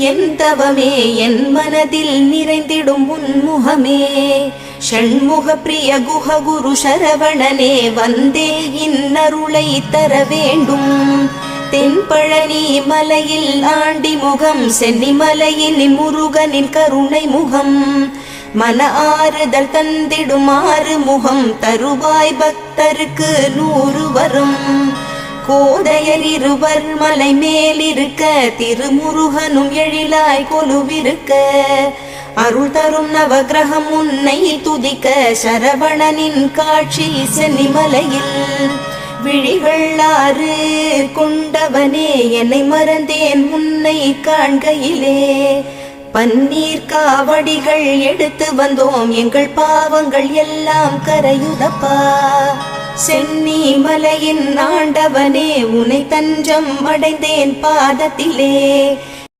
என் தவமே என் மனதில் நிறைந்திடும் உன்முகமே. ஷண்முக பிரிய குஹ குரு சரவணனே வந்தே இன்னருளை தர வேண்டும். தென்பழனி மலையில் ஆண்டி முகம், சென்னிமலையில் முருகனின் கருணை முகம், மன ஆறுதல் தந்திடும் ஆறு முகம் தருவாய் பக்தருக்கு 100 வரும். கோதையர் இருவர் மலை மேலிருக்க, திருமுருகனும் எழிலாய் கொலுவிருக்க, அருள் தரும் நவகிரகம் உன்னை துதிக்க, சரவணனின் காட்சி சென்னிமலையில். விழிகள் 6 கொண்டவனே என்னை மறந்தேன் உன்னை காண்கையிலே. பன்னீர் காவடிகள் எடுத்து வந்தோம் எங்கள் பாவங்கள் எல்லாம் கரையுதப்பா. சென்னி மலையின் ஆண்டவனே உனை தஞ்சம் அடைந்தேன் பாதத்திலே.